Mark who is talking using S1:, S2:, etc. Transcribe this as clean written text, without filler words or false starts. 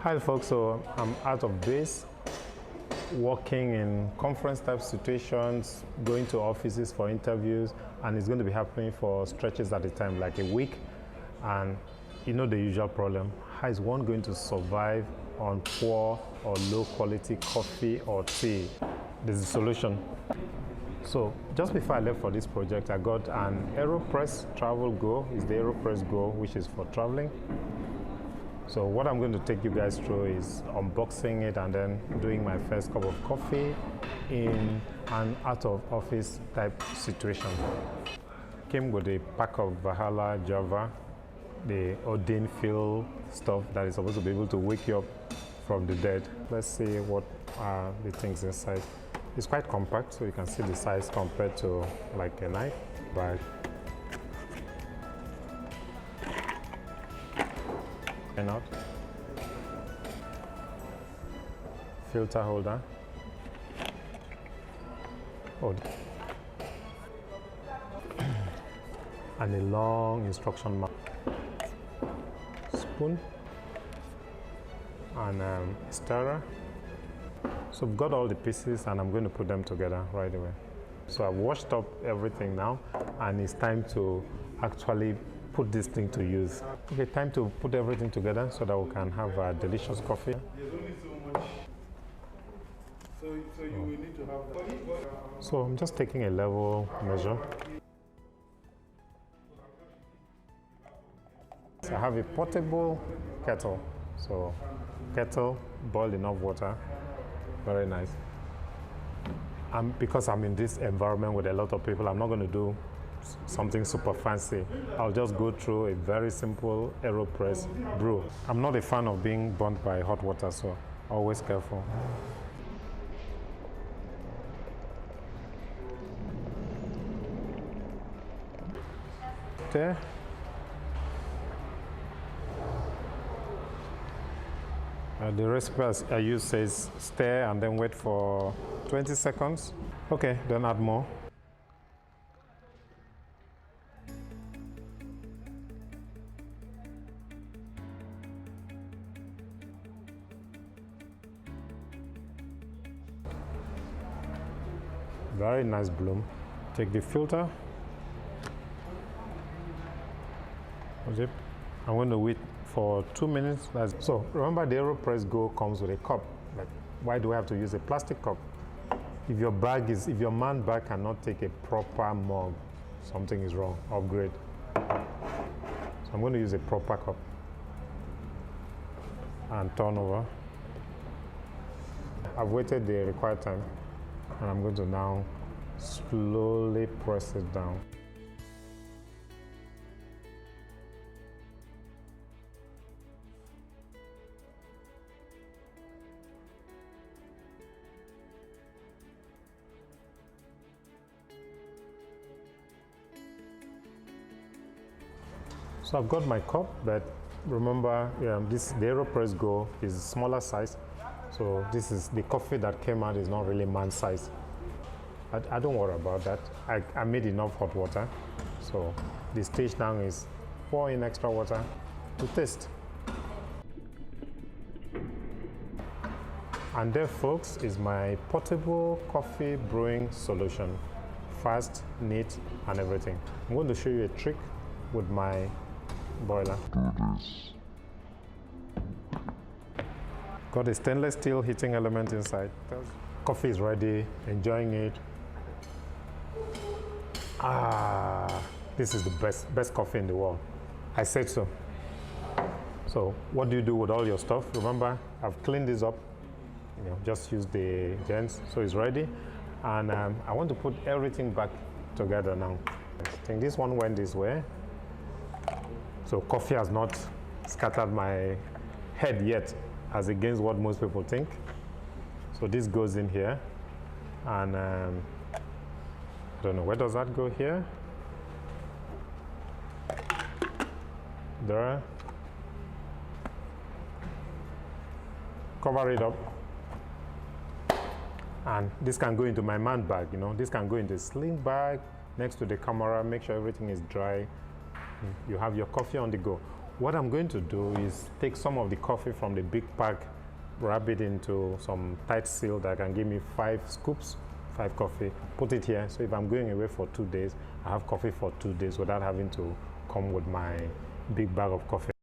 S1: Hi folks, so I'm out of base, working in conference type situations, going to offices for interviews, and it's going to be happening for stretches at a time, like a week. And you know the usual problem, how is one going to survive on poor or low quality coffee or tea? There's a solution. So just before I left for this project, I got an AeroPress Go. It's the AeroPress Go, which is for traveling. So what I'm going to take you guys through is unboxing it and then doing my first cup of coffee in an out of office type situation. Came with a pack of Valhalla Java, the Odin fill stuff that is supposed to be able to wake you up from the dead. Let's see what are the things inside. It's quite compact, so you can see the size compared to like a knife bag. Out. Filter holder. And a long instruction map. Spoon and stirrer. So we've got all the pieces and I'm going to put them together right away. So I've washed up everything now and it's time to actually put this thing to use. Okay, time to put everything together so that we can have a delicious coffee.
S2: There's only so much. So you will need to have that.
S1: So I'm just taking a level measure. So I have a portable kettle. So kettle, boil enough water. Very nice. Because I'm in this environment with a lot of people, I'm not going to do something super fancy. I'll just go through a very simple AeroPress brew. I'm not a fan of being burnt by hot water, so always careful. There. The recipe I use says stir and then wait for 20 seconds. Okay, then add more. Very nice bloom. Take the filter. I'm going to wait for 2 minutes. So remember, the AeroPress Go comes with a cup. Like, why do I have to use a plastic cup? If your man bag cannot take a proper mug, something is wrong. Upgrade. So I'm going to use a proper cup and turn over. I've waited the required time. And I'm going to now slowly press it down. So I've got my cup, but remember, the AeroPress Go is a smaller size. So this is the coffee that came out is not really man size. I don't worry about that. I made enough hot water. So the stage now is pour in extra water to taste. And there, folks, is my portable coffee brewing solution. Fast, neat, and everything. I'm going to show you a trick with my boiler. Got a stainless steel heating element inside. Coffee is ready, enjoying it. This is the best coffee in the world. I said so. So what do you do with all your stuff? Remember, I've cleaned this up. Just use the gents, so it's ready. And I want to put everything back together now. I think this one went this way. So coffee has not scattered my head yet, as against what most people think. So this goes in here, and I don't know, where does that go here? There. Cover it up. And this can go into my man bag, this can go into a sling bag next to the camera, make sure everything is dry. You have your coffee on the go. What I'm going to do is take some of the coffee from the big pack, wrap it into some tight seal that can give me 5 scoops, 5 coffee, put it here. So if I'm going away for 2 days, I have coffee for 2 days without having to come with my big bag of coffee.